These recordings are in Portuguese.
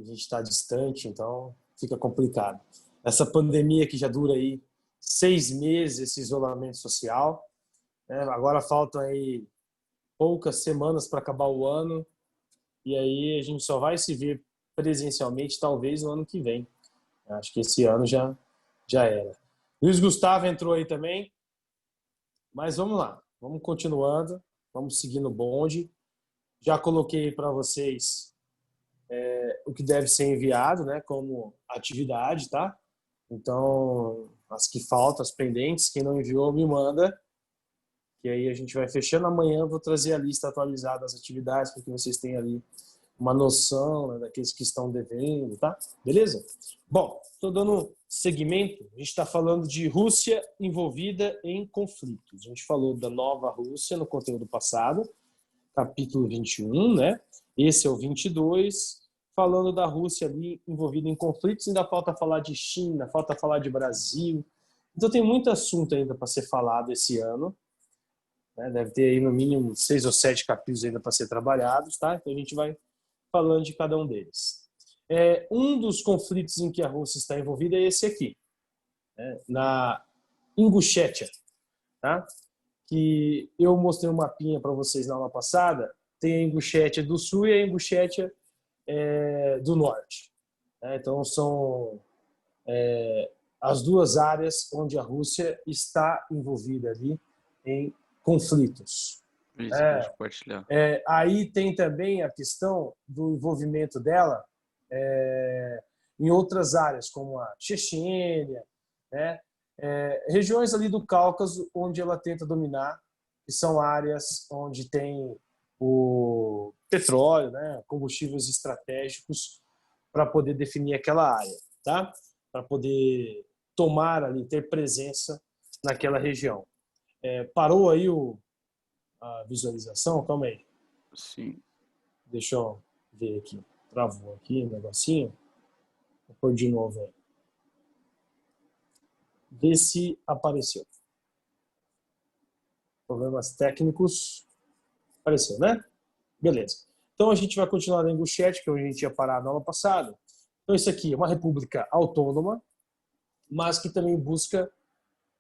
a gente está distante, então fica complicado. Essa pandemia que já dura aí 6 meses, esse isolamento social, né? Agora faltam aí poucas semanas para acabar o ano, e aí a gente só vai se ver presencialmente talvez no ano que vem. Acho que esse ano já era. Luiz Gustavo entrou aí também, mas vamos lá, vamos continuando, vamos seguindo o bonde. Já coloquei para vocês o que deve ser enviado, né, como atividade, tá? Então, as que faltam, as pendentes, quem não enviou, me manda, que aí a gente vai fechando. Amanhã eu vou trazer a lista atualizada das atividades, para que vocês tenham ali uma noção, né, daqueles que estão devendo, tá? Beleza? Bom, estou dando seguimento. A gente está falando de Rússia envolvida em conflitos. A gente falou da nova Rússia no conteúdo passado, capítulo 21, né? Esse é o 22, falando da Rússia ali envolvida em conflitos. Ainda falta falar de China, falta falar de Brasil. Então tem muito assunto ainda para ser falado esse ano, né? Deve ter aí no mínimo 6 ou 7 capítulos ainda para ser trabalhados, tá? Então a gente vai falando de cada um deles. Um dos conflitos em que a Rússia está envolvida é esse aqui, né? Na Ingushétia, tá? Que eu mostrei um mapinha para vocês na aula passada. Tem a Ingushétia do Sul e a Ingushétia do Norte, né? Então são as duas áreas onde a Rússia está envolvida ali em conflitos. Isso, pode compartilhar. Aí tem também a questão do envolvimento dela em outras áreas, como a Chechênia, né? Regiões ali do Cáucaso onde ela tenta dominar, que são áreas onde tem o petróleo, né? Combustíveis estratégicos para poder definir aquela área, tá? Para poder tomar ali, ter presença naquela região. Parou aí a visualização? Calma aí. Sim. Deixa eu ver aqui. Travou aqui o negocinho. Vou pôr de novo aí. Vê se apareceu. Problemas técnicos. Apareceu, né? Beleza. Então a gente vai continuar na Ingushétia, que é onde a gente ia parar na aula passada. Então isso aqui é uma república autônoma, mas que também busca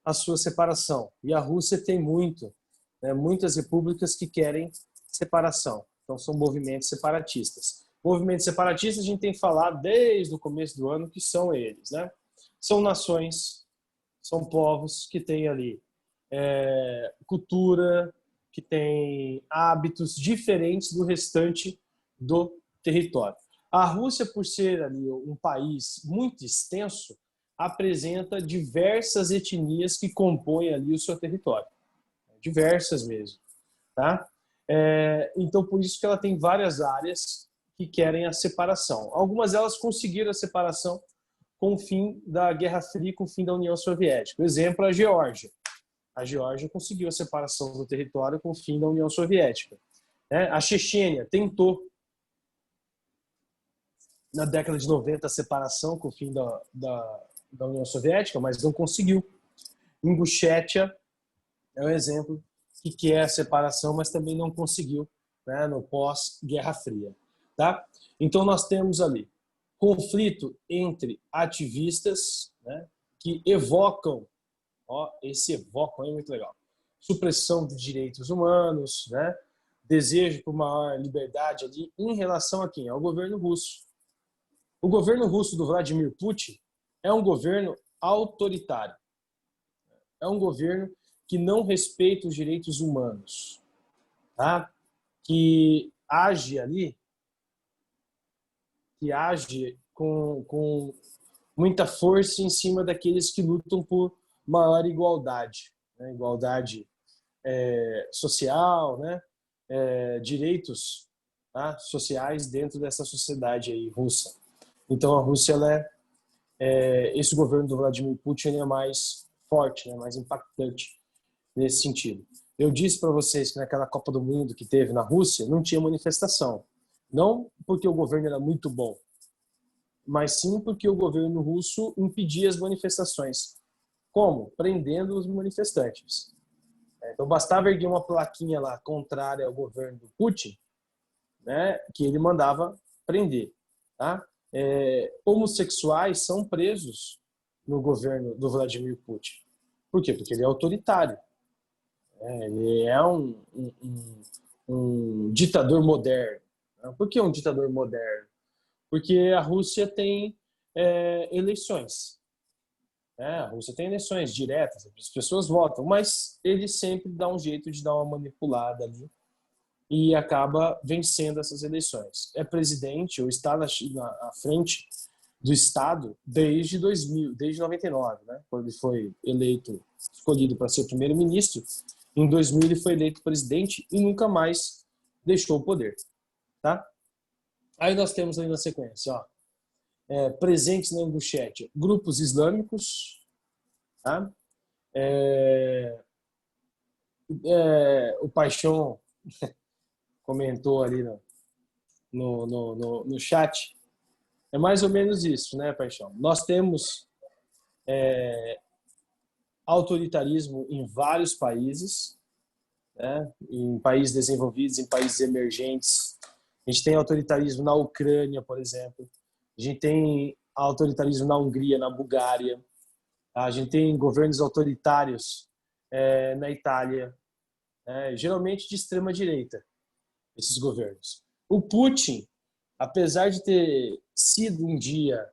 a sua separação. E a Rússia tem muitas repúblicas que querem separação. Então são movimentos separatistas. Movimentos separatistas a gente tem falado desde o começo do ano que são eles, né? São nações, são povos que têm ali cultura, que têm hábitos diferentes do restante do território. A Rússia, por ser ali um país muito extenso, apresenta diversas etnias que compõem ali o seu território. Diversas mesmo, tá? Então, por isso que ela tem várias áreas que querem a separação. Algumas delas conseguiram a separação com o fim da Guerra Fria, com o fim da União Soviética. Por exemplo, a Geórgia. A Geórgia conseguiu a separação do território com o fim da União Soviética. A Chechênia tentou, na década de 90, a separação com o fim da União Soviética, mas não conseguiu. Ingushétia é um exemplo que quer a separação, mas também não conseguiu, né, no pós-Guerra Fria. Tá? Então nós temos ali conflito entre ativistas, né, que evocam, esse evocam é muito legal, supressão de direitos humanos, né, desejo por maior liberdade ali em relação a quem? Ao governo russo. O governo russo do Vladimir Putin é um governo autoritário. É um governo que não respeita os direitos humanos, tá? Que age ali, com muita força em cima daqueles que lutam por maior igualdade, né? Igualdade social, né? Direitos, tá? Sociais dentro dessa sociedade aí russa. Então a Rússia, esse governo do Vladimir Putin é mais forte, né? Mais impactante nesse sentido. Eu disse para vocês que naquela Copa do Mundo que teve na Rússia não tinha manifestação. Não porque o governo era muito bom, mas sim porque o governo russo impedia as manifestações. Como? Prendendo os manifestantes. Então bastava erguer uma plaquinha lá contrária ao governo do Putin, né, que ele mandava prender. Tá? homossexuais são presos no governo do Vladimir Putin. Por quê? Porque ele é autoritário. Ele é um ditador moderno. Por que um ditador moderno? Porque a Rússia tem eleições. A Rússia tem eleições diretas, as pessoas votam, mas ele sempre dá um jeito de dar uma manipulada ali e acaba vencendo essas eleições. É presidente ou está na frente do Estado desde 2000, desde 99, né? Quando ele foi escolhido para ser primeiro-ministro. Em 2000 ele foi eleito presidente e nunca mais deixou o poder, tá? Aí nós temos aí na sequência, ó, presentes na Ingushétia, grupos islâmicos, tá? O Paixão comentou ali no chat. É mais ou menos isso, né, Paixão? Nós temos autoritarismo em vários países, né? Em países desenvolvidos, em países emergentes. A gente tem autoritarismo na Ucrânia, por exemplo. A gente tem autoritarismo na Hungria, na Bulgária. A gente tem governos autoritários na Itália, geralmente de extrema direita, esses governos. O Putin, apesar de ter sido um dia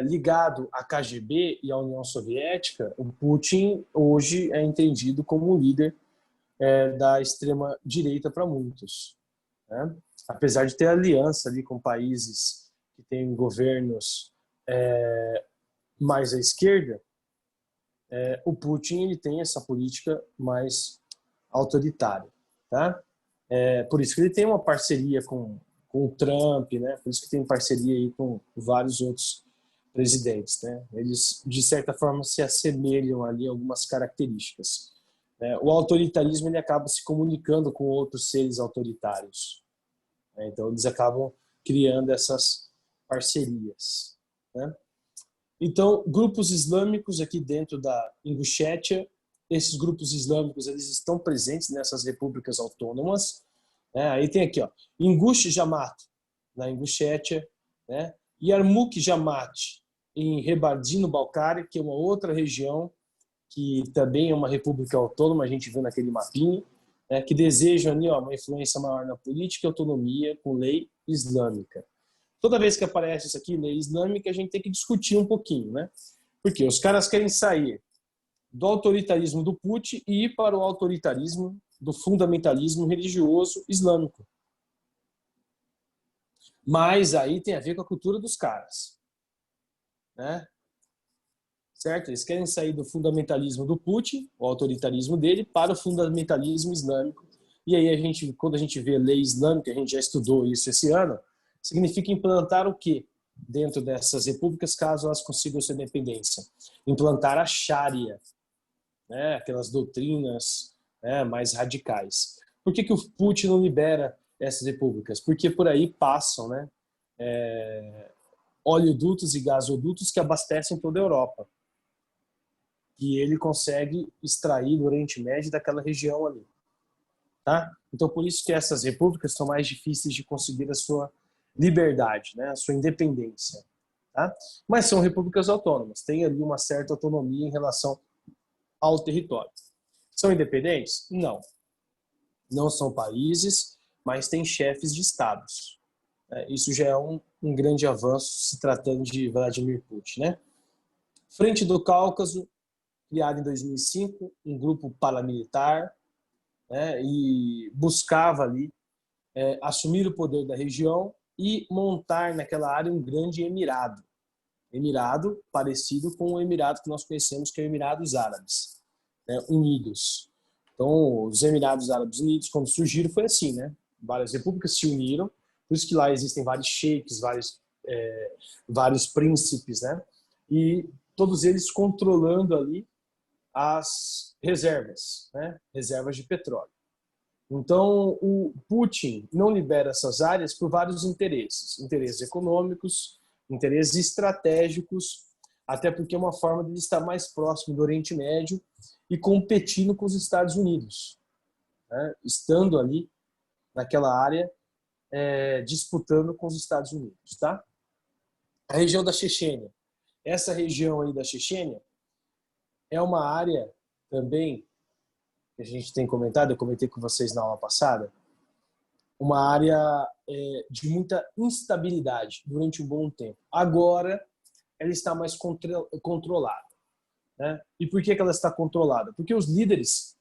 ligado à KGB e à União Soviética, o Putin hoje é entendido como um líder da extrema direita para muitos, né? Apesar de ter aliança ali com países que têm governos mais à esquerda, o Putin ele tem essa política mais autoritária, tá? Por isso que ele tem uma parceria com o Trump, né? Por isso que tem parceria aí com vários outros presidentes, né? Eles de certa forma se assemelham ali em algumas características. O autoritarismo ele acaba se comunicando com outros seres autoritários, né? Então eles acabam criando essas parcerias, né? Então, grupos islâmicos aqui dentro da Ingushétia, esses grupos islâmicos eles estão presentes nessas repúblicas autônomas, né? Aí tem aqui, ó, Ingush Jamat, na Ingushétia, né? Yarmouk Jamat, em Rebardino-Balcária, que é uma outra região que também é uma república autônoma, a gente viu naquele mapinha, né? Que desejam ali, ó, uma influência maior na política e autonomia com lei islâmica. Toda vez que aparece isso aqui, lei islâmica, a gente tem que discutir um pouquinho, né? Porque os caras querem sair do autoritarismo do Putin e ir para o autoritarismo do fundamentalismo religioso islâmico. Mas aí tem a ver com a cultura dos caras, né? Certo? Eles querem sair do fundamentalismo do Putin, o autoritarismo dele, para o fundamentalismo islâmico. E aí quando a gente vê lei islâmica, a gente já estudou isso esse ano, significa implantar o quê dentro dessas repúblicas, caso elas consigam sua independência? Implantar a Sharia, né? Aquelas doutrinas, né, mais radicais. Por que o Putin não libera essas repúblicas? Porque por aí passam, né, oleodutos e gasodutos que abastecem toda a Europa. E ele consegue extrair do Oriente Médio daquela região ali. Tá? Então, por isso que essas repúblicas são mais difíceis de conseguir a sua liberdade, né, a sua independência. Tá? Mas são repúblicas autônomas, tem ali uma certa autonomia em relação ao território. São independentes? Não. Não são países, mas têm chefes de estados. Isso já é um grande avanço se tratando de Vladimir Putin, né? Frente do Cáucaso, criado em 2005, um grupo paramilitar, né, e buscava ali assumir o poder da região e montar naquela área um grande emirado. Emirado parecido com o emirado que nós conhecemos, que é o Emirados Árabes, né, Unidos. Então, os Emirados Árabes Unidos, quando surgiram, foi assim, né? Várias repúblicas se uniram, por isso que lá existem vários sheiks, vários príncipes, né? E todos eles controlando ali as reservas, né? Reservas de petróleo. Então, o Putin não libera essas áreas por vários interesses. Interesses econômicos, interesses estratégicos, até porque é uma forma de ele estar mais próximo do Oriente Médio e competindo com os Estados Unidos, né? Estando ali naquela área, disputando com os Estados Unidos, tá? A região da Chechênia. Essa região aí da Chechênia é uma área também, que a gente tem comentado, eu comentei com vocês na aula passada, uma área de muita instabilidade durante um bom tempo. Agora, ela está mais controlada. Né? E por que ela está controlada? Porque os líderes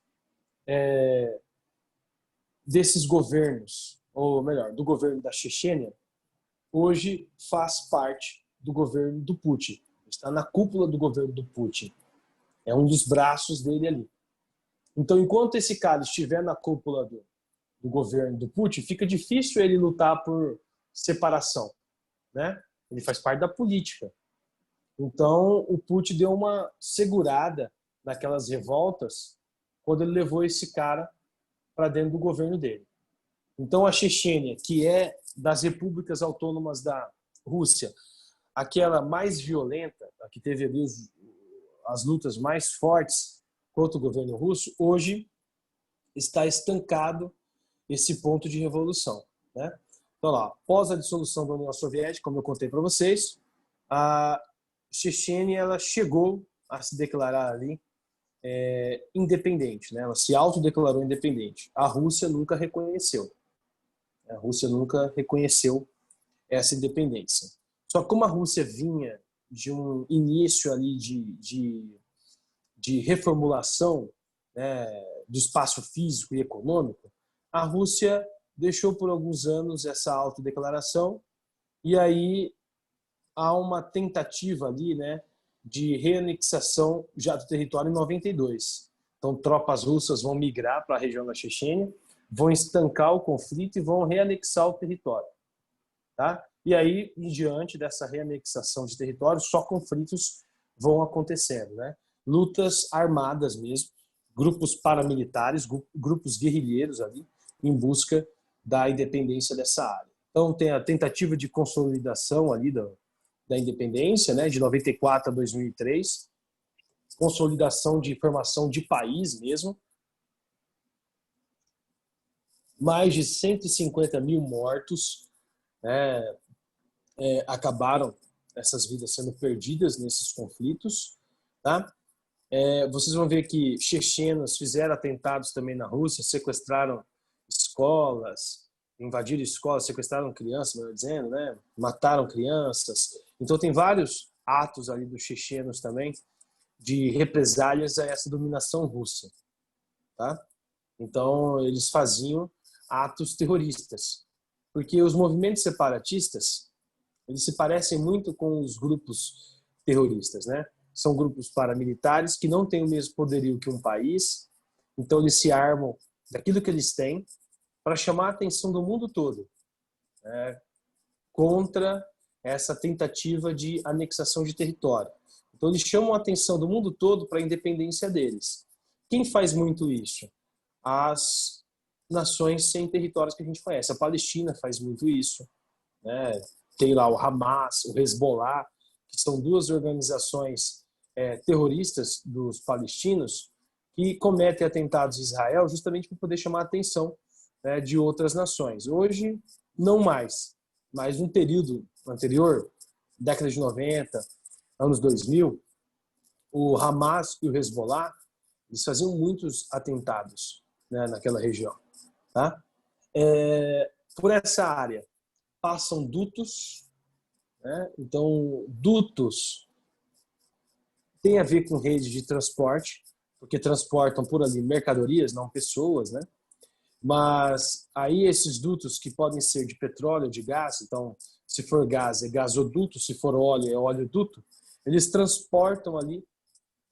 desses governos, ou melhor, do governo da Chechênia, hoje faz parte do governo do Putin. Está na cúpula do governo do Putin. É um dos braços dele ali. Então, enquanto esse cara estiver na cúpula do governo do Putin, fica difícil ele lutar por separação. Né? Ele faz parte da política. Então, o Putin deu uma segurada naquelas revoltas quando ele levou esse cara para dentro do governo dele. Então, a Chechênia, que é das repúblicas autônomas da Rússia, aquela mais violenta, a que teve ali as lutas mais fortes contra o governo russo, hoje está estancado esse ponto de revolução. Né? Então, lá, após a dissolução da União Soviética, como eu contei para vocês, a Chechênia ela chegou a se declarar ali independente, né? Ela se autodeclarou independente. A Rússia nunca reconheceu. A Rússia nunca reconheceu essa independência. Só que como a Rússia vinha de um início ali de reformulação, né, do espaço físico e econômico, a Rússia deixou por alguns anos essa autodeclaração e aí há uma tentativa ali, né, de reanexação já do território em 92. Então, tropas russas vão migrar para a região da Chechênia, vão estancar o conflito e vão reanexar o território. Tá? E aí, em diante dessa reanexação de território, só conflitos vão acontecendo. Né? Lutas armadas mesmo, grupos paramilitares, grupos guerrilheiros ali, em busca da independência dessa área. Então, tem a tentativa de consolidação ali da independência, né, de 94 a 2003, consolidação de formação de país mesmo, mais de 150 mil mortos, né, acabaram essas vidas sendo perdidas nesses conflitos. Tá? Vocês vão ver que chechenos fizeram atentados também na Rússia, sequestraram escolas, invadiram escolas, sequestraram crianças, melhor dizendo, né? Mataram crianças. Então tem vários atos ali dos chechenos também de represálias a essa dominação russa. Tá? Então eles faziam atos terroristas. Porque os movimentos separatistas, eles se parecem muito com os grupos terroristas, né? São grupos paramilitares que não têm o mesmo poderio que um país, então eles se armam daquilo que eles têm para chamar a atenção do mundo todo, né, contra essa tentativa de anexação de território. Então eles chamam a atenção do mundo todo para a independência deles. Quem faz muito isso? As nações sem territórios que a gente conhece. A Palestina faz muito isso, né? Tem lá o Hamas, o Hezbollah, que são duas organizações terroristas dos palestinos que cometem atentados em Israel justamente para poder chamar a atenção, né, de outras nações. Hoje, não mais, mas no período anterior, década de 90, anos 2000, o Hamas e o Hezbollah, eles faziam muitos atentados, né, naquela região. Tá? Por essa área passam dutos, né? Então dutos tem a ver com rede de transporte, porque transportam por ali mercadorias, não pessoas, né? Mas aí esses dutos que podem ser de petróleo, de gás, então se for gás é gasoduto, se for óleo é oleoduto, eles transportam ali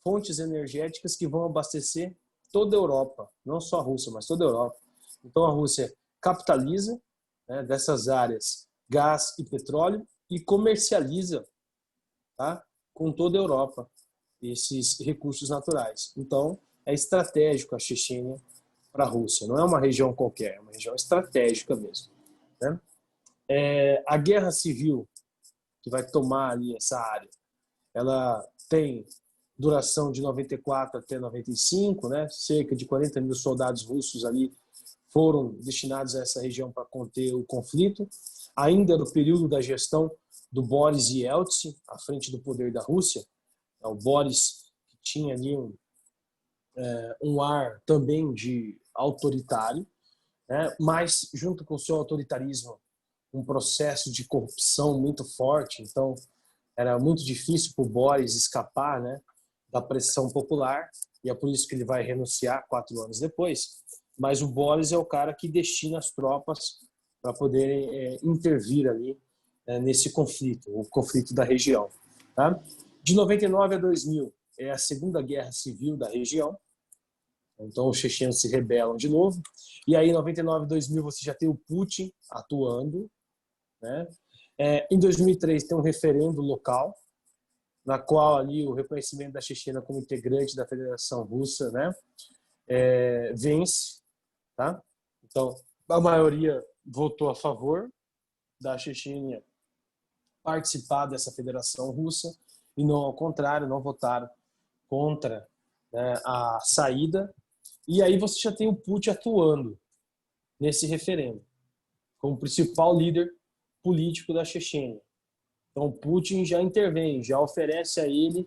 fontes energéticas que vão abastecer toda a Europa, não só a Rússia, mas toda a Europa. Então a Rússia capitaliza, né, dessas áreas gás e petróleo e comercializa, tá, com toda a Europa esses recursos naturais. Então é estratégico a Chechênia para a Rússia, não é uma região qualquer, é uma região estratégica mesmo. Né? A guerra civil que vai tomar ali essa área, ela tem duração de 94 até 95, né? Cerca de 40 mil soldados russos ali foram destinados a essa região para conter o conflito. Ainda no período da gestão do Boris Yeltsin à frente do poder da Rússia. O Boris que tinha ali um ar também de autoritário, né? Mas junto com o seu autoritarismo, um processo de corrupção muito forte. Então era muito difícil para o Boris escapar, né, da pressão popular, e é por isso que ele vai renunciar 4 anos depois. Mas o Boris é o cara que destina as tropas para poderem intervir ali nesse conflito, o conflito da região. Tá? De 99 a 2000 é a Segunda Guerra Civil da região. Então os chechenos se rebelam de novo. E aí, em 99 a 2000, você já tem o Putin atuando, né? Em 2003 tem um referendo local, na qual ali o reconhecimento da Chechênia como integrante da Federação Russa, né, vence, tá? Então a maioria votou a favor da Chechênia participar dessa Federação Russa e não ao contrário, não votaram contra, né, a saída. E aí você já tem o Putin atuando nesse referendo como principal líder político da Chechênia. Então, Putin já intervém, já oferece a ele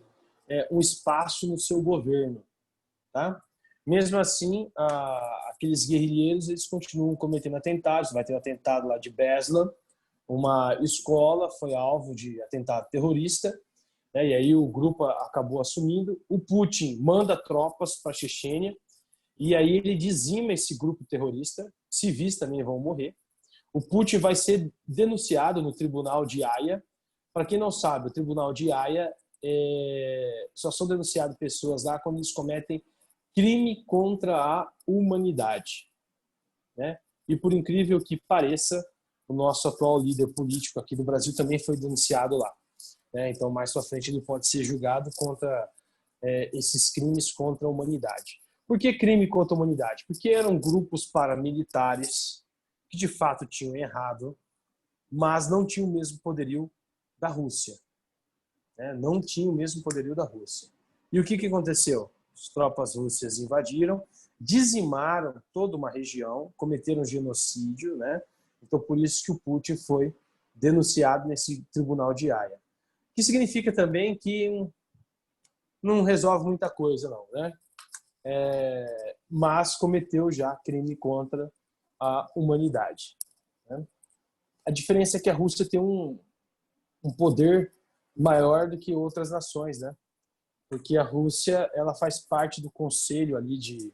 um espaço no seu governo. Tá? Mesmo assim, aqueles guerrilheiros eles continuam cometendo atentados. Vai ter um atentado lá de Beslan, uma escola foi alvo de atentado terrorista, né? E aí o grupo acabou assumindo. O Putin manda tropas para a Chechênia e aí ele dizima esse grupo terrorista. Civis também vão morrer. O Putin vai ser denunciado no Tribunal de Haia. Para quem não sabe, o Tribunal de Haia só são denunciadas pessoas lá quando eles cometem crime contra a humanidade, né? E por incrível que pareça, o nosso atual líder político aqui do Brasil também foi denunciado lá, né? Então mais para frente ele pode ser julgado contra esses crimes contra a humanidade. Por que crime contra a humanidade? Porque eram grupos paramilitares que de fato tinham errado, mas não tinham o mesmo poderio da Rússia, né? Não tinha o mesmo poderio da Rússia. E o que aconteceu? As tropas russas invadiram, dizimaram toda uma região, cometeram genocídio, né? Então por isso que o Putin foi denunciado nesse Tribunal de Haia. O que significa também que não resolve muita coisa, não, né? Mas cometeu já crime contra a humanidade, né? A diferença é que a Rússia tem um poder maior do que outras nações, né? Porque a Rússia ela faz parte do Conselho ali de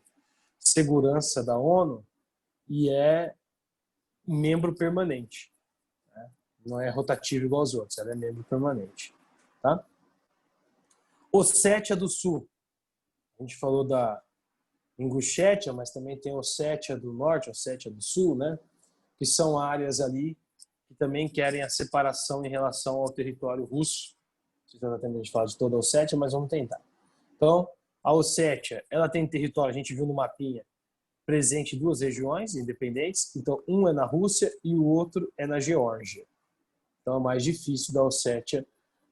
Segurança da ONU e é membro permanente, né? Não é rotativo igual aos outros, ela é membro permanente, tá? Ossétia do Sul, a gente falou da Ingushétia, mas também tem Ossétia do Norte, Ossétia do Sul, né? Que são áreas ali que também querem a separação em relação ao território russo. Não sei se eu tenho de falar de toda a Ossétia, mas vamos tentar. Então, a Ossétia, ela tem território, a gente viu no mapinha, presente em 2 regiões independentes. Então, um é na Rússia e o outro é na Geórgia. Então, é mais difícil da Ossétia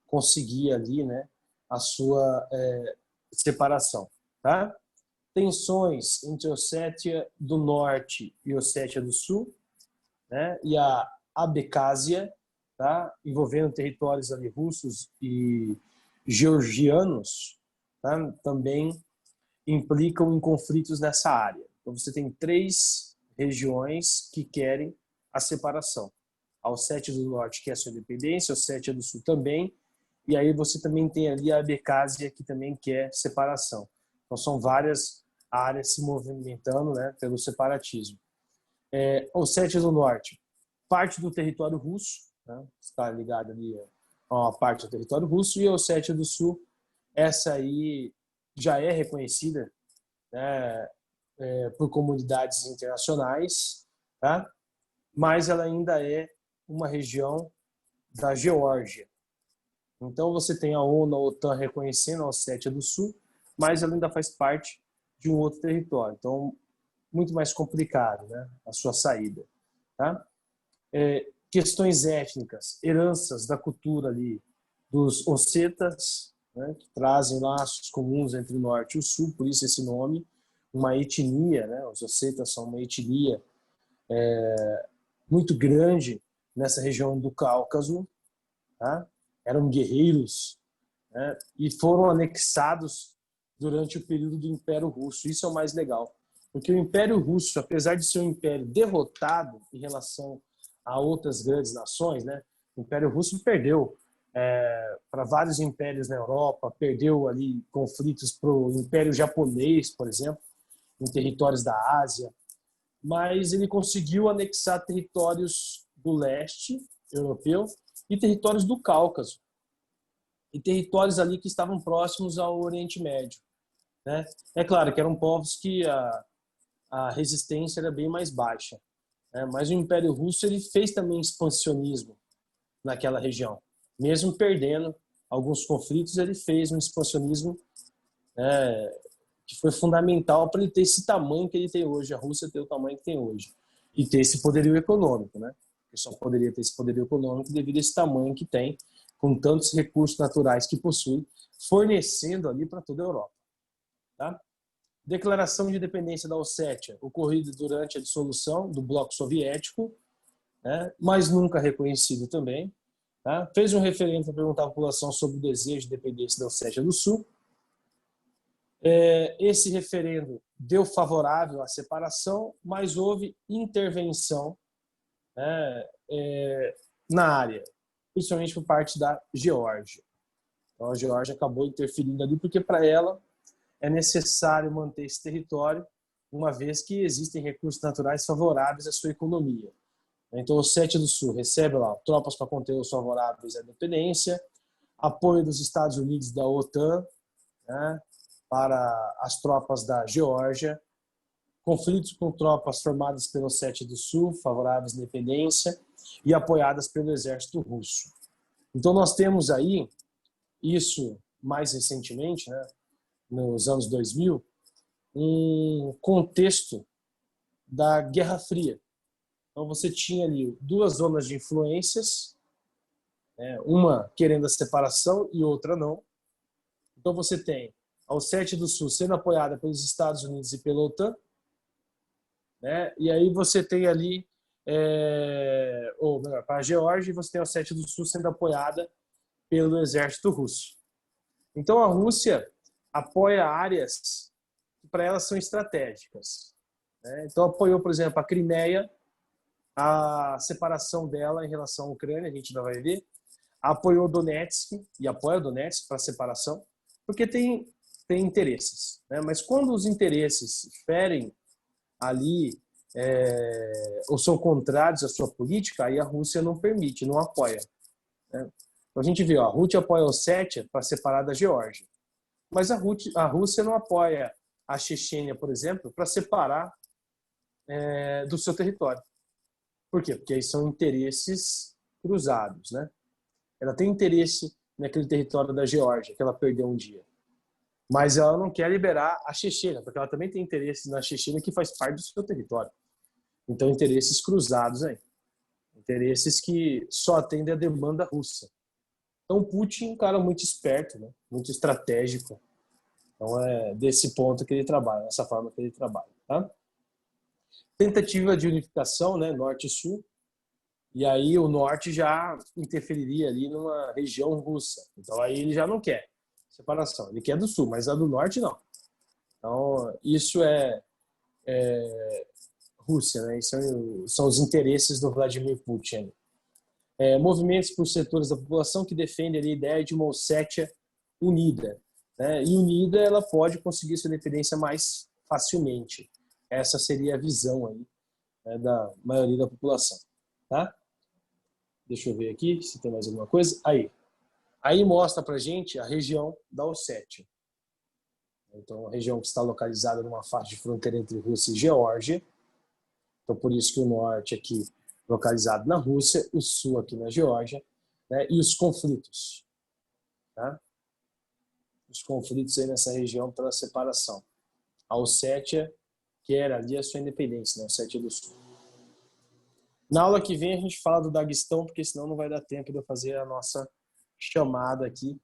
conseguir ali, né, a sua separação, tá? Tensões entre Ossétia do Norte e Ossétia do Sul, né, e a Abcásia, tá, envolvendo territórios ali russos e georgianos, tá, também implicam em conflitos nessa área. Então você tem 3 regiões que querem a separação. A Ossétia do Norte quer a sua independência, a Ossétia do Sul também, e aí você também tem ali a Abcásia que também quer separação. Então são várias áreas se movimentando, né, pelo separatismo. Ossétia do Norte, parte do território russo, né, está ligado ali a uma parte do território russo, e a Ossétia do Sul, essa aí já é reconhecida, né, por comunidades internacionais, tá? Mas ela ainda é uma região da Geórgia. Então você tem a ONU, a OTAN reconhecendo a Ossétia do Sul, mas ela ainda faz parte de um outro território. Então, muito mais complicado, né, a sua saída. Tá? Questões étnicas, heranças da cultura ali dos ossetas, né, que trazem laços comuns entre o norte e o sul, por isso esse nome, uma etnia, né, os ossetas são uma etnia muito grande nessa região do Cáucaso, tá? Eram guerreiros, né? E foram anexados durante o período do Império Russo. Isso é o mais legal, porque o Império Russo, apesar de ser um império derrotado em relação a outras grandes nações, né? O Império Russo perdeu para vários impérios na Europa, perdeu ali conflitos para o Império Japonês, por exemplo, em territórios da Ásia, mas ele conseguiu anexar territórios do leste europeu e territórios do Cáucaso, e territórios ali que estavam próximos ao Oriente Médio, né? É claro que eram povos que a resistência era bem mais baixa, né? Mas o Império Russo ele fez também expansionismo naquela região, mesmo perdendo alguns conflitos, ele fez um expansionismo, né, que foi fundamental para ele ter esse tamanho que ele tem hoje, a Rússia ter o tamanho que tem hoje e ter esse poderio econômico, né? Ele só poderia ter esse poderio econômico devido a esse tamanho que tem, com tantos recursos naturais que possui, fornecendo ali para toda a Europa, tá? Declaração de independência da Ossétia, ocorrida durante a dissolução do bloco soviético, né, mas nunca reconhecido também. Tá? Fez um referendo para perguntar à população sobre o desejo de independência da Ossétia do Sul. Esse referendo deu favorável à separação, mas houve intervenção, né, na área, principalmente por parte da Geórgia. Então, a Geórgia acabou interferindo ali, porque para ela é necessário manter esse território, uma vez que existem recursos naturais favoráveis à sua economia. Então, o Ossétia do Sul recebe lá tropas para conter os favoráveis à independência, apoio dos Estados Unidos e da OTAN, né, para as tropas da Geórgia, conflitos com tropas formadas pelo Ossétia do Sul, favoráveis à independência, e apoiadas pelo exército russo. Então, nós temos aí, isso mais recentemente, né, nos anos 2000, um contexto da Guerra Fria. Então você tinha ali duas zonas de influências, né, uma querendo a separação e outra não. Então você tem a Ossétia do Sul sendo apoiada pelos Estados Unidos e pela OTAN, né, e aí você tem ali, ou melhor, para a Geórgia, você tem a Ossétia do Sul sendo apoiada pelo exército russo. Então a Rússia apoia áreas que para elas são estratégicas, né? Então apoiou, por exemplo, a Crimeia, a separação dela em relação à Ucrânia, a gente ainda vai ver, apoiou Donetsk e apoia Donetsk para a separação, porque tem interesses, né? Mas quando os interesses ferem ali ou são contrários à sua política, aí a Rússia não permite, não apoia, né? Então a gente viu, a Rússia apoia a Ossétia para separar da Geórgia, mas a Rússia não apoia a Chechênia, por exemplo, para separar do seu território. Por quê? Porque aí são interesses cruzados, né? Ela tem interesse naquele território da Geórgia, que ela perdeu um dia. Mas ela não quer liberar a Chechênia, porque ela também tem interesse na Chechênia, que faz parte do seu território. Então, interesses cruzados aí. Interesses que só atendem à demanda russa. Então, Putin é um cara muito esperto, né? Muito estratégico. Então, é desse ponto que ele trabalha, dessa forma que ele trabalha, tá? Tentativa de unificação, né? Norte e Sul. E aí o norte já interferiria ali numa região russa. Então aí ele já não quer separação. Ele quer do sul, mas a do norte não. Então isso Rússia, né? Isso são os interesses do Vladimir Putin. Movimentos por setores da população que defendem ali a ideia de uma Ossétia unida, né? E unida ela pode conseguir sua independência mais facilmente. Essa seria a visão aí, né, da maioria da população, tá? Deixa eu ver aqui se tem mais alguma coisa. Aí mostra pra gente a região da Ossétia. Então, a região que está localizada numa faixa de fronteira entre Rússia e Geórgia. Então, por isso que o norte aqui localizado na Rússia, o sul aqui na Geórgia, né? E os conflitos, tá? Os conflitos aí nessa região pela separação. A Ossétia quer ali a sua independência, né? Ossétia do Sul. Na aula que vem a gente fala do Daguestão, porque senão não vai dar tempo de eu fazer a nossa chamada aqui.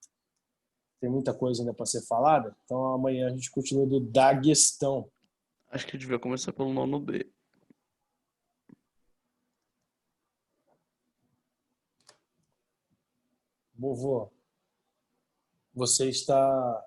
Tem muita coisa ainda para ser falada. Então amanhã a gente continua do Daguestão. Acho que devia começar pelo nono B. vovô, você está